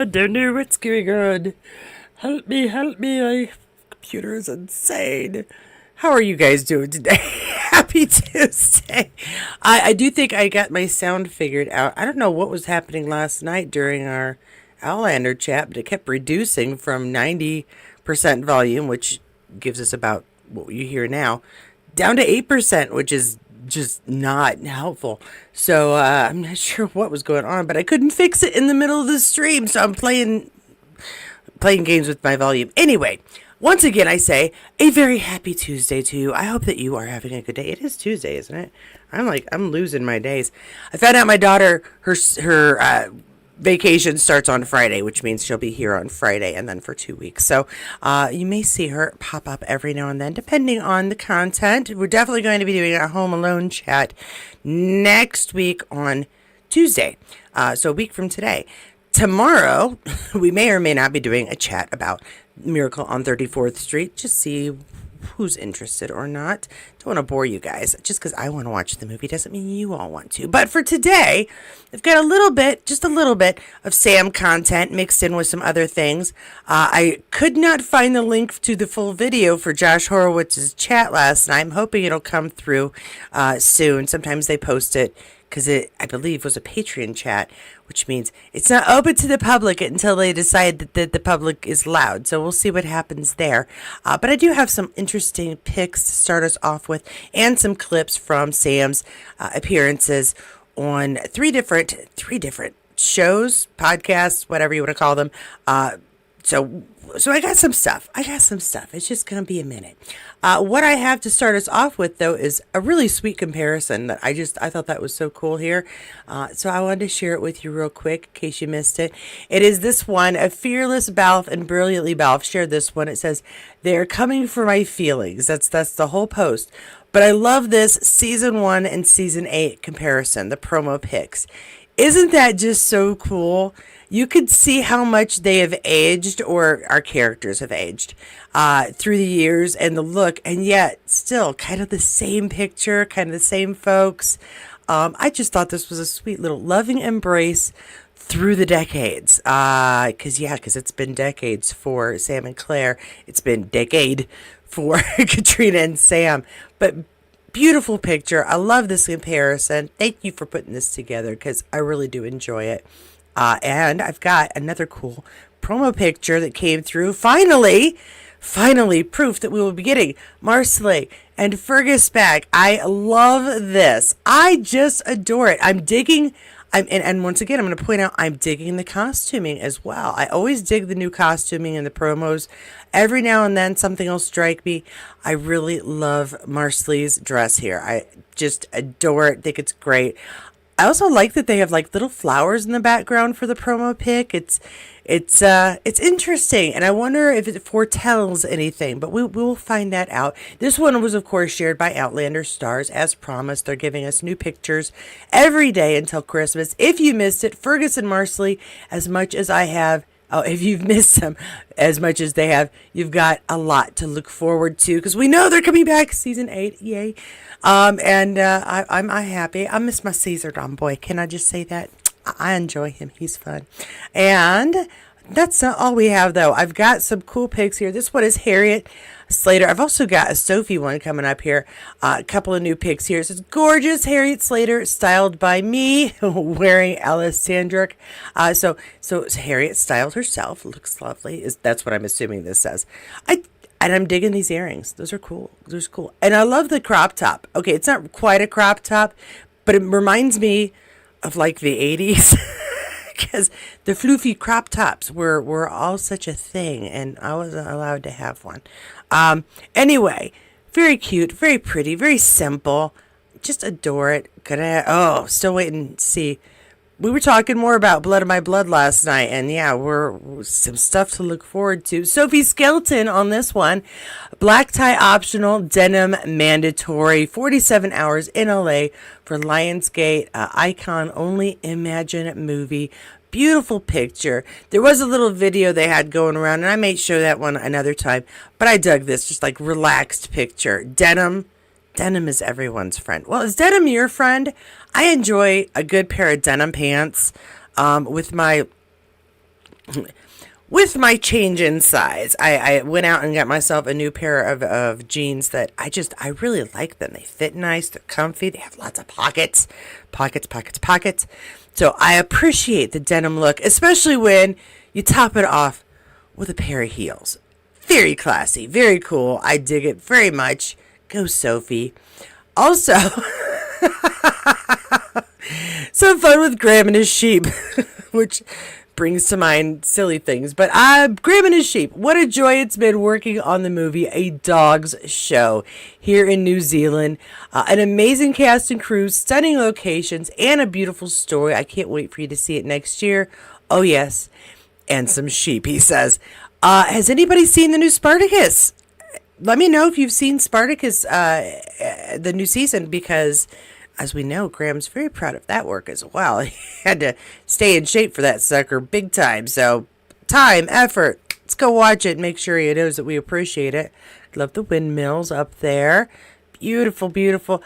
I don't know what's going on. Help me, my computer is insane. How are you guys doing today? Happy Tuesday. I do think I got my sound figured out. I don't know what was happening last night during our Outlander chat, but it kept reducing from 90% volume, which gives us about what you hear now, down to 8%, which is just not helpful. So I'm not sure what was going on, but I couldn't fix it in the middle of the stream, so I'm playing games with my volume. Anyway, once again, I say a very happy Tuesday to you. I hope that you are having a good day. It is Tuesday, isn't it? I'm losing my days. I found out my daughter, her vacation starts on Friday, which means she'll be here on Friday and then for 2 weeks. So you may see her pop up every now and then, depending on the content. We're definitely going to be doing a Home Alone chat next week on Tuesday, so a week from today. Tomorrow, we may or may not be doing a chat about Miracle on 34th Street. Just see who's interested or not. Don't want to bore you guys. Just because I want to watch the movie doesn't mean you all want to. But for today, I've got just a little bit of Sam content mixed in with some other things. I could not find the link to the full video for Josh Horowitz's chat last night. I'm hoping it'll come through soon. Sometimes they post it because it, I believe, was a Patreon chat, which means it's not open to the public until they decide that the public is loud. So we'll see what happens there. But I do have some interesting pics to start us off with, and some clips from Sam's appearances on three different shows, podcasts, whatever you want to call them. So I got some stuff. It's just going to be a minute. What I have to start us off with, though, is a really sweet comparison that I thought that was so cool here. So I wanted to share it with you real quick in case you missed it. It is this one, a Fearless Balf and Brilliantly Balf shared this one. It says, "They're coming for my feelings." That's the whole post. But I love this season 1 and season 8 comparison, the promo pics. Isn't that just so cool? You could see how much they have aged, or our characters have aged, through the years and the look, and yet still kind of the same picture, kind of the same folks. I just thought this was a sweet little loving embrace through the decades. Because it's been decades for Sam and Claire. It's been decade for Katrina and Sam. But beautiful picture. I love this comparison. Thank you for putting this together, because I really do enjoy it. And I've got another cool promo picture that came through. Finally, proof that we will be getting Marcelly and Fergus back. I love this. I just adore it. I'm digging. And once again, I'm going to point out, I'm digging the costuming as well. I always dig the new costuming in the promos. Every now and then, something will strike me. I really love Marcelly's dress here. I just adore it. Think it's great. I also like that they have like little flowers in the background for the promo pic. It's interesting, and I wonder if it foretells anything, but we will find that out. This one was, of course, shared by Outlander stars, as promised. They're giving us new pictures every day until Christmas. If you missed it, Fergus and Marcelly, as much as I have, if you've missed them as much as they have, you've got a lot to look forward to, because we know they're coming back season 8. Yay. I'm happy. I miss my Caesar Don boy. Can I just say that? I enjoy him. He's fun. And that's not all we have, though. I've got some cool pics here. This one is Harriet Slater. I've also got a Sophie one coming up here. A couple of new pics here. It says, "Gorgeous Harriet Slater, styled by me," wearing Alice Sandrick. So Harriet styled herself. Looks lovely. That's what I'm assuming this says. And I'm digging these earrings. Those are cool. And I love the crop top. Okay, it's not quite a crop top, but it reminds me of like the 80s. Because the floofy crop tops were all such a thing, and I wasn't allowed to have one. Anyway, very cute, very pretty, very simple. Just adore it. Still waiting to see. We were talking more about Blood of My Blood last night, and yeah, we're some stuff to look forward to. Sophie Skelton on this one. Black tie optional, denim mandatory. 47 hours in LA for Lionsgate. Icon Only Imagine movie. Beautiful picture. There was a little video they had going around, and I may show that one another time, but I dug this. Just like relaxed picture. Denim is everyone's friend. Well, is denim your friend? I enjoy a good pair of denim pants with my with my change in size, I went out and got myself a new pair of jeans that I really like them. They fit nice, they're comfy, they have lots of pockets. So I appreciate the denim look, especially when you top it off with a pair of heels. Very classy, very cool. I dig it very much. Go Sophie. Also, some fun with Graham and his sheep, which brings to mind silly things. But Graham and his sheep, what a joy it's been working on the movie A Dog's Show here in New Zealand. An amazing cast and crew, stunning locations, and a beautiful story. I can't wait for you to see it next year. Oh, yes. And some sheep, he says. Has anybody seen the new Spartacus? Let me know if you've seen Spartacus, the new season, because as we know, Graham's very proud of that work as well. He had to stay in shape for that sucker big time. So time, effort. Let's go watch it and make sure he knows that we appreciate it. Love the windmills up there. Beautiful, beautiful.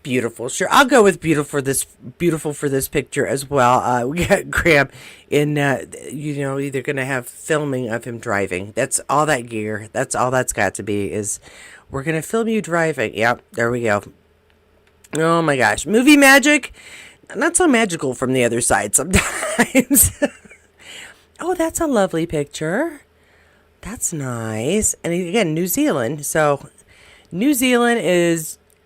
Beautiful. Sure, I'll go with beautiful for this picture as well. We got Graham in, either going to have filming of him driving. That's all that gear. That's all that's got to be is we're going to film you driving. Yep, there we go. Oh my gosh. Movie magic. Not so magical from the other side sometimes. Oh, that's a lovely picture. That's nice. And again, New Zealand. So New Zealand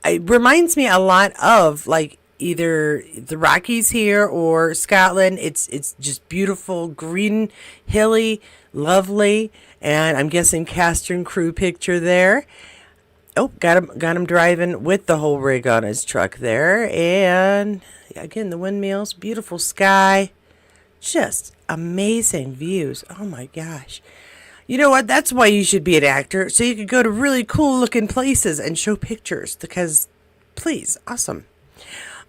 it reminds me a lot of like either the Rockies here or Scotland. It's just beautiful, green, hilly, lovely, and I'm guessing cast and crew picture there. Oh, got him driving with the whole rig on his truck there, and again the windmills, beautiful sky, just amazing views. Oh my gosh. You know what? That's why you should be an actor, so you could go to really cool looking places and show pictures, because, please, awesome.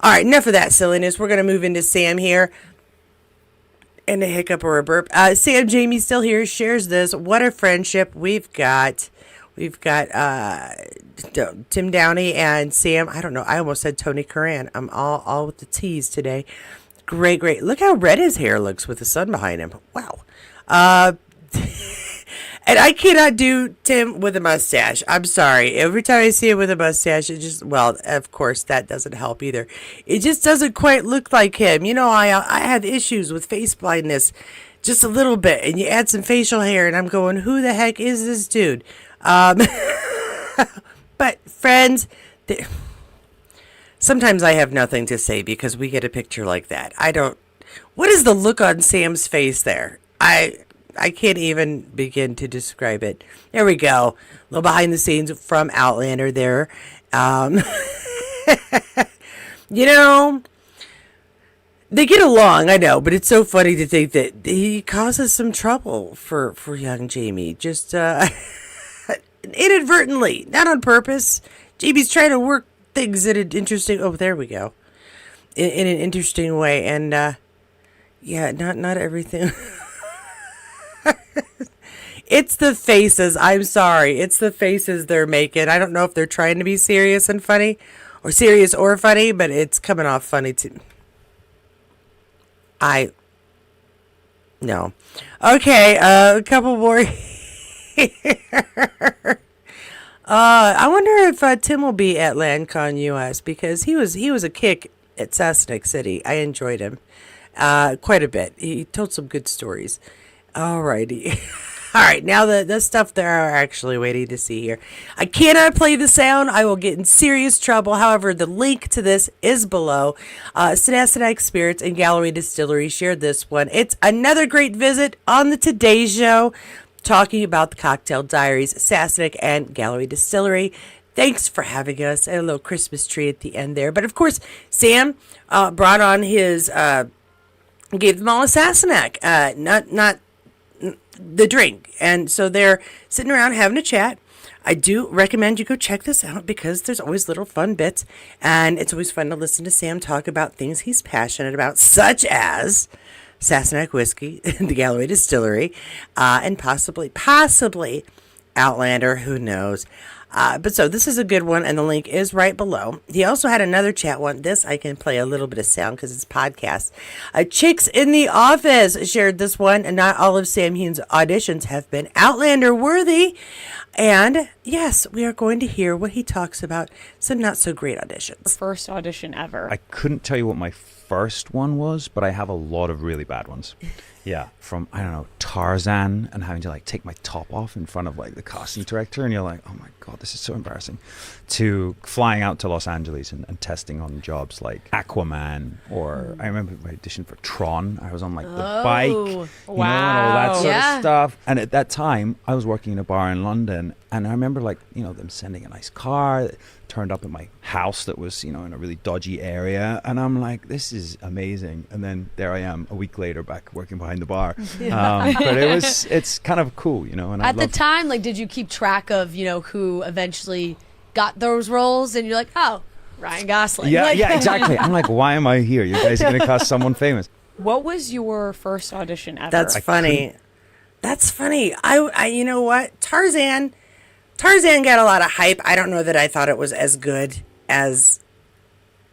All right, enough of that silliness. We're going to move into Sam here. And a hiccup or a burp. Sam, Jamie still here, shares this. What a friendship we've got. We've got Tim Downey and Sam. I don't know. I almost said Tony Curran. I'm all with the T's today. Great. Look how red his hair looks with the sun behind him. Wow. And I cannot do Tim with a mustache. I'm sorry. Every time I see him with a mustache, it just, well, of course, that doesn't help either. It just doesn't quite look like him. You know, I have issues with face blindness just a little bit. And you add some facial hair, and I'm going, who the heck is this dude? But, friends, sometimes I have nothing to say because we get a picture like that. What is the look on Sam's face there? I can't even begin to describe it. There we go. A little behind the scenes from Outlander there. They get along, I know, but it's so funny to think that he causes some trouble for young Jamie. Just inadvertently, not on purpose. Jamie's trying to work things in an interesting... Oh, there we go. In an interesting way. And, not everything... It's the faces. I'm sorry. It's the faces they're making. I don't know if they're trying to be serious and funny, or serious or funny, but it's coming off funny too. No. Okay, a couple more here. I wonder if Tim will be at LandCon US, because he was a kick at Sassenach City. I enjoyed him quite a bit. He told some good stories. Alrighty. All right, now the stuff they are actually waiting to see here. I cannot play the sound. I will get in serious trouble. However, the link to this is below. Shenanigans Spirits and Gallery Distillery shared this one. It's another great visit on the Today Show, talking about the Cocktail Diaries, Sassenach and Gallery Distillery. Thanks for having us, and a little Christmas tree at the end there. But of course, Sam brought on his, gave them all a Sassenach, not the drink, and so they're sitting around having a chat. I do recommend you go check this out, because there's always little fun bits, and it's always fun to listen to Sam talk about things he's passionate about, such as Sassenach whiskey, the Gallery Distillery, and possibly Outlander. Who knows? But so this is a good one, and the link is right below. He also had another chat one. This I can play a little bit of sound because it's podcast. Chicks in the Office shared this one, and not all of Sam Heughan's auditions have been Outlander worthy. And yes, we are going to hear what he talks about some not so great auditions. First audition ever. I couldn't tell you what my first one was, but I have a lot of really bad ones. Yeah, from, I don't know, Tarzan, and having to like take my top off in front of like the casting director, and you're like, oh my god, this is so embarrassing, to flying out to Los Angeles and testing on jobs like Aquaman, or I remember my audition for Tron. I was on like the bike, you know, and all that sort of stuff. And at that time, I was working in a bar in London, and I remember like, you know, them sending a nice car, turned up at my house that was, you know, in a really dodgy area, and I'm like, this is amazing. And then there I am a week later back working behind the bar. But it's kind of cool, you know. And at the time, like, did you keep track of, you know, who eventually got those roles, and you're like, oh, Ryan Gosling? Yeah, like, yeah, exactly. I'm like, why am I here? You guys are gonna cast someone famous. What was your first audition ever? That's funny. That's funny. I you know what? Tarzan got a lot of hype. I don't know that I thought it was as good as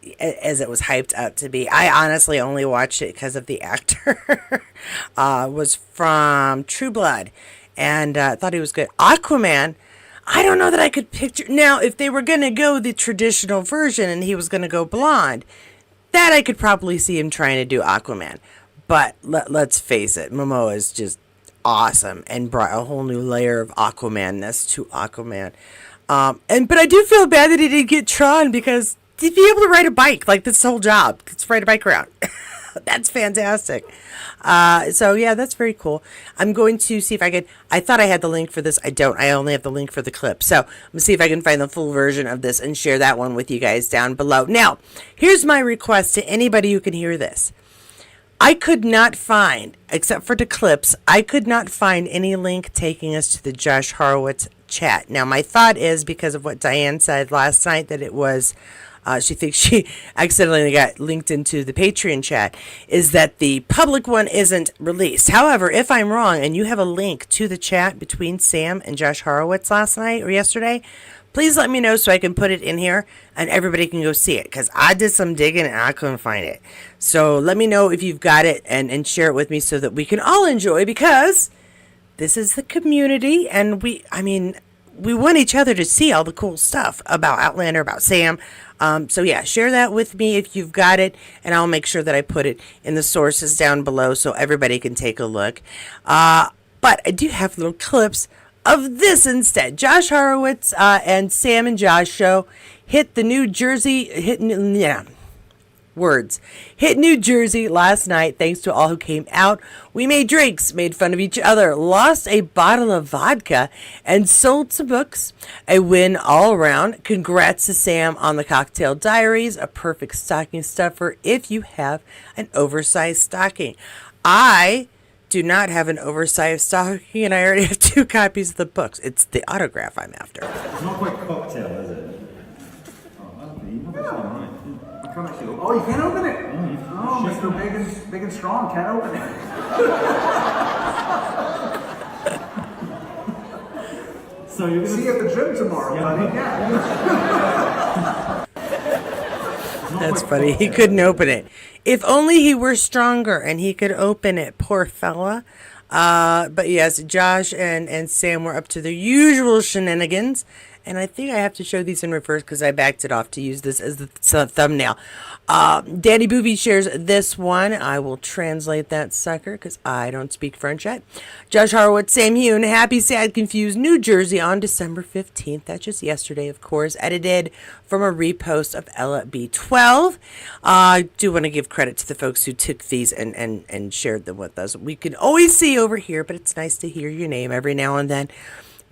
it was hyped up to be. I honestly only watched it because of the actor. Was from True Blood, and thought he was good. Aquaman, I don't know that I could picture. Now, if they were going to go the traditional version and he was going to go blonde, that I could probably see him trying to do Aquaman. But let's face it, Momoa is just awesome and brought a whole new layer of Aquaman-ness to Aquaman. But I do feel bad that he didn't get Tron, because he'd be able to ride a bike. Like, that's the whole job. It's ride a bike around. That's fantastic. So yeah, that's very cool. I'm going to see if I thought I had the link for this. I don't. I only have the link for the clip. So I'm going to see if I can find the full version of this and share that one with you guys down below. Now, here's my request to anybody who can hear this. I could not find, except for the clips, I could not find any link taking us to the Josh Horowitz chat. Now, my thought is, because of what Diane said last night, that it was, she thinks she accidentally got linked into the Patreon chat, is that the public one isn't released. However, if I'm wrong and you have a link to the chat between Sam and Josh Horowitz last night or yesterday, please let me know so I can put it in here and everybody can go see it, because I did some digging and I couldn't find it. So let me know if you've got it and share it with me so that we can all enjoy, because this is the community, and we want each other to see all the cool stuff about Outlander, about Sam. So yeah, share that with me if you've got it, and I'll make sure that I put it in the sources down below so everybody can take a look. But I do have little clips of this instead. Josh Horowitz and Sam and Josh show hit New Jersey last night. Thanks to all who came out. We made drinks, made fun of each other, lost a bottle of vodka, and sold some books. A win all around. Congrats to Sam on the Cocktail Diaries, a perfect stocking stuffer if you have an oversized stocking. I do not have an oversized stocking, and I already have 2 copies of the books. It's the autograph I'm after. It's not quite cocktail, is it? Oh, okay. You have it right. I can't actually open it. Oh, you can't open it? Oh, Mr. Big and Strong can't open it. So you're gonna see you at the gym tomorrow, buddy. Yeah. That's funny. He couldn't open it. If only he were stronger and he could open it. Poor fella. But yes, Josh and Sam were up to their usual shenanigans. And I think I have to show these in reverse because I backed it off to use this as the thumbnail. Danny Boovy shares this one. I will translate that sucker because I don't speak French yet. Josh Horowitz, Sam Heughan, Happy, Sad, Confused, New Jersey on December 15th. That's just yesterday, of course. Edited from a repost of Ella B12. I do want to give credit to the folks who took these and shared them with us. We can always see over here, but it's nice to hear your name every now and then.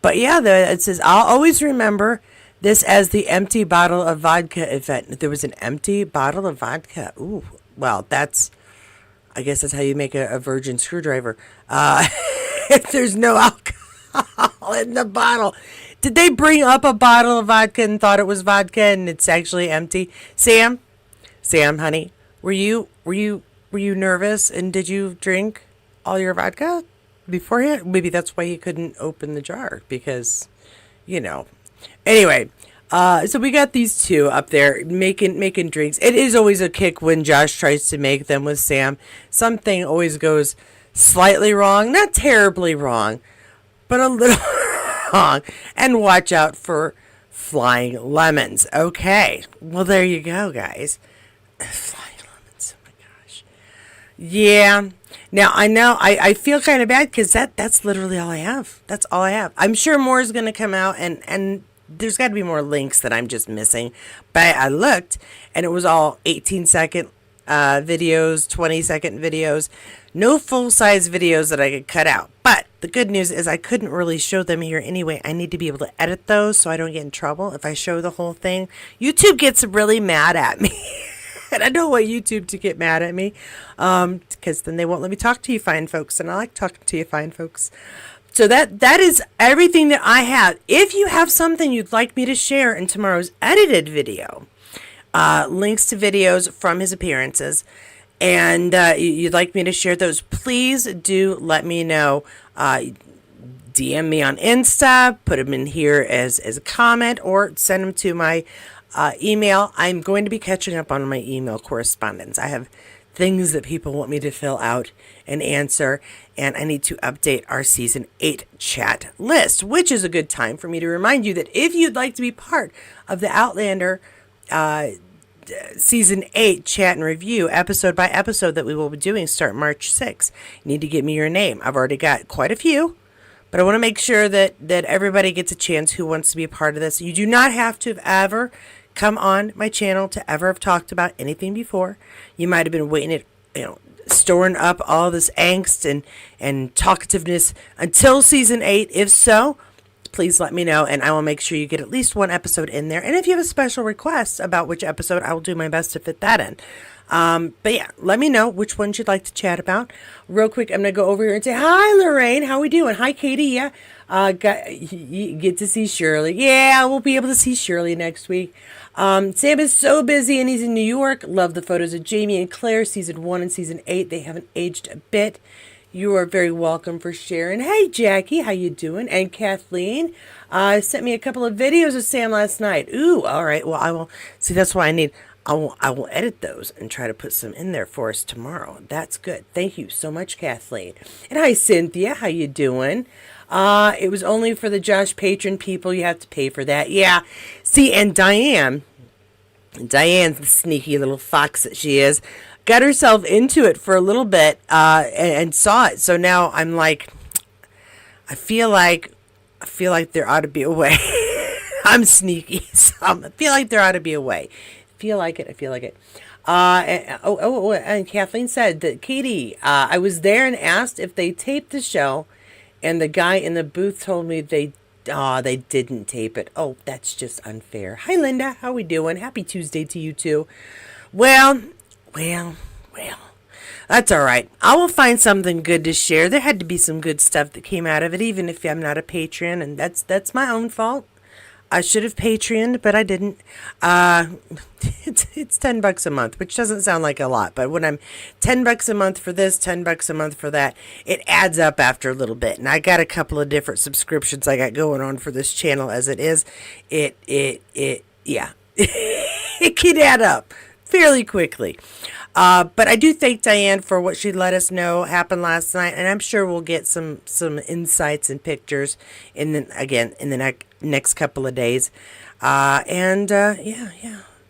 But yeah, it says, I'll always remember this as the empty bottle of vodka event. There was an empty bottle of vodka. Ooh, well, I guess that's how you make a virgin screwdriver. If there's no alcohol in the bottle. Did they bring up a bottle of vodka and thought it was vodka and it's actually empty? Sam, honey, were you nervous and did you drink all your vodka beforehand? Maybe that's why he couldn't open the jar, because, you know. Anyway, so we got these two up there making drinks. It is always a kick when Josh tries to make them with Sam. Something always goes slightly wrong, not terribly wrong, but a little wrong. And watch out for flying lemons. Okay, well there you go, guys. Flying lemons. Oh my gosh. Yeah. Now I know I feel kind of bad because that's literally all I have. That's all I have. I'm sure more is going to come out, and there's got to be more links that I'm just missing. But I looked, and it was all 18-second videos, 20-second videos, no full-size videos that I could cut out. But the good news is I couldn't really show them here anyway. I need to be able to edit those so I don't get in trouble if I show the whole thing. YouTube gets really mad at me. And I don't want YouTube to get mad at me because then they won't let me talk to you fine folks. And I like talking to you fine folks. So that is everything that I have. If you have something you'd like me to share in tomorrow's edited video, links to videos from his appearances, and you'd like me to share those, please do let me know. DM me on Insta, put them in here as a comment, or send them to my email. I'm going to be catching up on my email correspondence. I have things that people want me to fill out and answer, and I need to update our season 8 chat list, which is a good time for me to remind you that if you'd like to be part of the Outlander season 8 chat and review episode by episode that we will be doing start March 6th, you need to give me your name. I've already got quite a few, but I want to make sure that everybody gets a chance who wants to be a part of this. You do not have to have ever come on my channel to ever have talked about anything before. You might have been waiting at, storing up all this angst and talkativeness until season 8. If so, please let me know, and I will make sure you get at least one episode in there. And if you have a special request about which episode, I will do my best to fit that in. But yeah, let me know which ones you'd like to chat about. Real quick, I'm going to go over here and say, hi, Lorraine. How we doing? Hi, Katie. Yeah. You get to see Shirley. Yeah, we'll be able to see Shirley next week. Sam is so busy and he's in New York. Love the photos of Jamie and Claire, season 1 and season 8. They haven't aged a bit. You are very welcome for sharing. Hey, Jackie, how you doing? And Kathleen sent me a couple of videos of Sam last night. Ooh, all right. Well, I will see. That's why I will edit those and try to put some in there for us tomorrow. That's good. Thank you so much, Kathleen. And hi, Cynthia. How you doing? It was only for the Josh patron people. You have to pay for that. Yeah. See, and Diane's the sneaky little fox that she is, got herself into it for a little bit and saw it. So now I'm like, I feel like there ought to be a way. I'm sneaky. So I feel like there ought to be a way. I feel like it. And Kathleen said that, Katie, I was there and asked if they taped the show, and the guy in the booth told me they didn't tape it. Oh, that's just unfair. Hi, Linda. How we doing? Happy Tuesday to you too. Well, that's all right. I will find something good to share. There had to be some good stuff that came out of it, even if I'm not a patron, and that's my own fault. I should have Patreoned, but I didn't. It's $10 a month, which doesn't sound like a lot, but when I'm $10 a month for this, $10 a month for that, it adds up after a little bit. And I got a couple of different subscriptions I got going on for this channel as it is. Yeah, it can add up fairly quickly. But I do thank Diane for what she let us know happened last night, and I'm sure we'll get some insights and pictures in the next couple of days.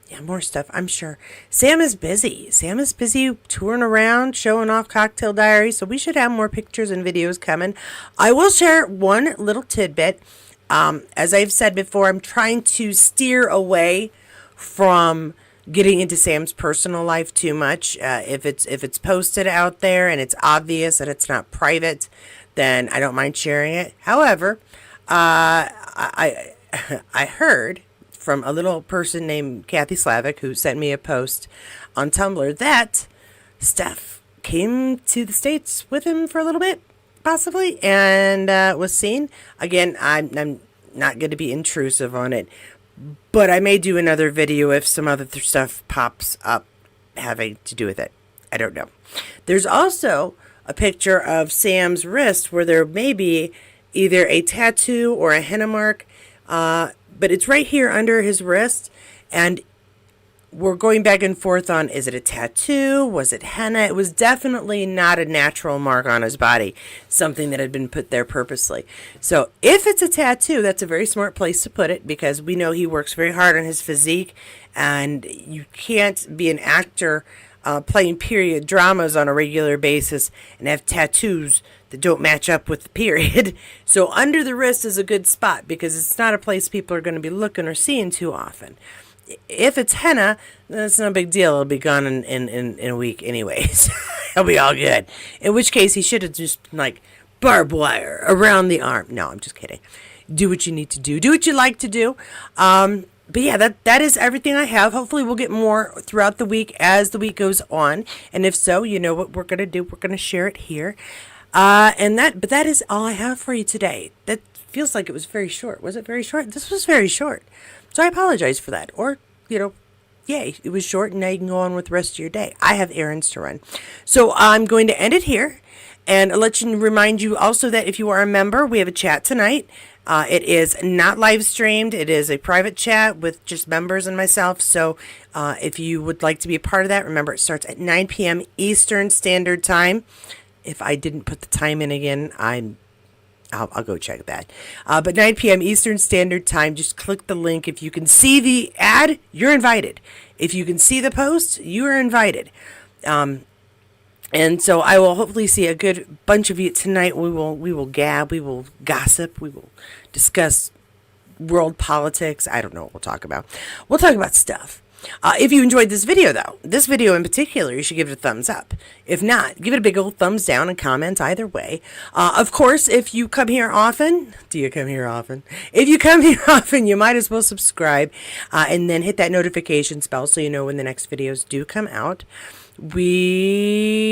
Yeah, more stuff, I'm sure. Sam is busy. Touring around, showing off Cocktail Diary, so we should have more pictures and videos coming. I will share one little tidbit. As I've said before, I'm trying to steer away from getting into Sam's personal life too much. If it's posted out there and it's obvious that it's not private, then I don't mind sharing it. However, I heard from a little person named Kathy Slavic, who sent me a post on Tumblr, that Steph came to the States with him for a little bit, possibly, and was seen. Again, I'm not going to be intrusive on it, but I may do another video if some other stuff pops up having to do with it. I don't know. There's also a picture of Sam's wrist where there may be either a tattoo or a henna mark. but it's right here under his wrist, and we're going back and forth on, is it a tattoo? Was it henna? It was definitely not a natural mark on his body, something that had been put there purposely. So if it's a tattoo, that's a very smart place to put it, because we know he works very hard on his physique, and you can't be an actor playing period dramas on a regular basis and have tattoos that don't match up with the period. So under the wrist is a good spot, because it's not a place people are going to be looking or seeing too often. If it's henna, that's no big deal. It'll be gone in a week anyways. It'll be all good. In which case, he should have just, like, barbed wire around the arm. No, I'm just kidding. Do what you need to do. Do what you like to do. But yeah, that is everything I have. Hopefully we'll get more throughout the week as the week goes on. And if so, you know what we're going to do. We're going to share it here. But that is all I have for you today. That feels like it was very short. Was it very short? This was very short. So I apologize for that. Or, yay, it was short, and now you can go on with the rest of your day. I have errands to run. So I'm going to end it here, and remind you also that if you are a member, we have a chat tonight. It is not live streamed. It is a private chat with just members and myself. So if you would like to be a part of that, remember it starts at 9 p.m. Eastern Standard Time. If I didn't put the time in again, I'll go check that. But 9 p.m. Eastern Standard Time, just click the link. If you can see the ad, you're invited. If you can see the post, you are invited. And so I will hopefully see a good bunch of you tonight. We will gab, we will gossip, we will discuss world politics. I don't know what we'll talk about. We'll talk about stuff. If you enjoyed this video, though, this video in particular, you should give it a thumbs up. If not, give it a big old thumbs down and comment either way. Of course, if you come here often, do you come here often? If you come here often, you might as well subscribe and then hit that notification bell so you know when the next videos do come out. We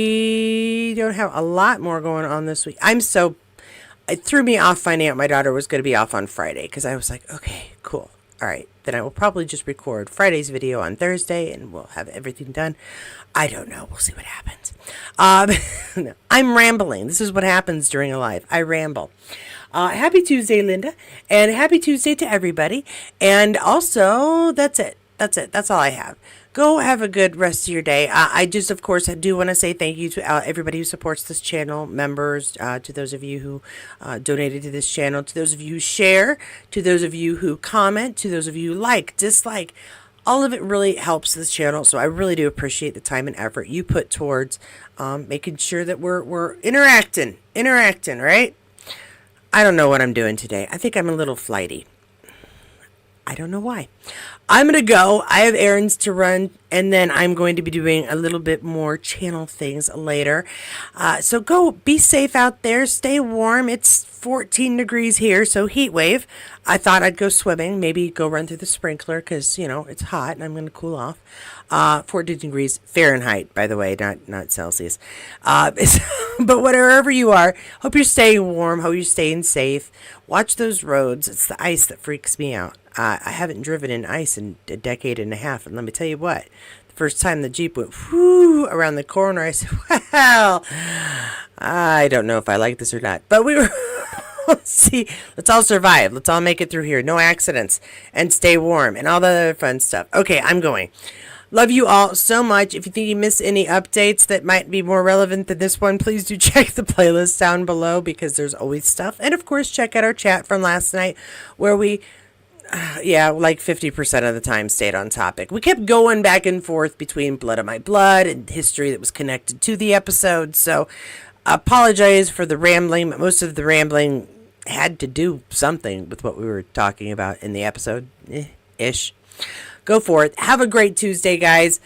don't have a lot more going on this week. It threw me off finding out my daughter was going to be off on Friday, because I was like, okay, cool. All right, then I will probably just record Friday's video on Thursday, and we'll have everything done. I don't know. We'll see what happens. No, I'm rambling. This is what happens during a live. I ramble. Happy Tuesday, Linda, and happy Tuesday to everybody. And also, that's it. That's all I have. Go have a good rest of your day. I just, of course, do want to say thank you to everybody who supports this channel, members, to those of you who donated to this channel, to those of you who share, to those of you who comment, to those of you who like, dislike. All of it really helps this channel, so I really do appreciate the time and effort you put towards making sure that we're interacting, right? I don't know what I'm doing today. I think I'm a little flighty. I don't know why. I'm going to go. I have errands to run, and then I'm going to be doing a little bit more channel things later. So go be safe out there. Stay warm. It's 14 degrees here, so heat wave. I thought I'd go swimming, maybe go run through the sprinkler because, it's hot and I'm going to cool off. 14 degrees Fahrenheit, by the way, not Celsius. But wherever you are, hope you're staying warm, hope you're staying safe. Watch those roads. It's the ice that freaks me out. I haven't driven in ice in a decade and a half, and let me tell you what, the first time the Jeep went whoo around the corner, I said, well, I don't know if I like this or not, but we were, see, let's all survive. Let's all make it through here. No accidents, and stay warm, and all the other fun stuff. Okay, I'm going. Love you all so much. If you think you missed any updates that might be more relevant than this one, please do check the playlist down below, because there's always stuff. And of course, check out our chat from last night, where we, like 50% of the time stayed on topic. We kept going back and forth between Blood of My Blood and history that was connected to the episode. So apologize for the rambling, but most of the rambling had to do something with what we were talking about in the episode. Ish. Go for it. Have a great Tuesday, guys.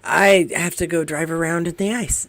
I have to go drive around in the ice.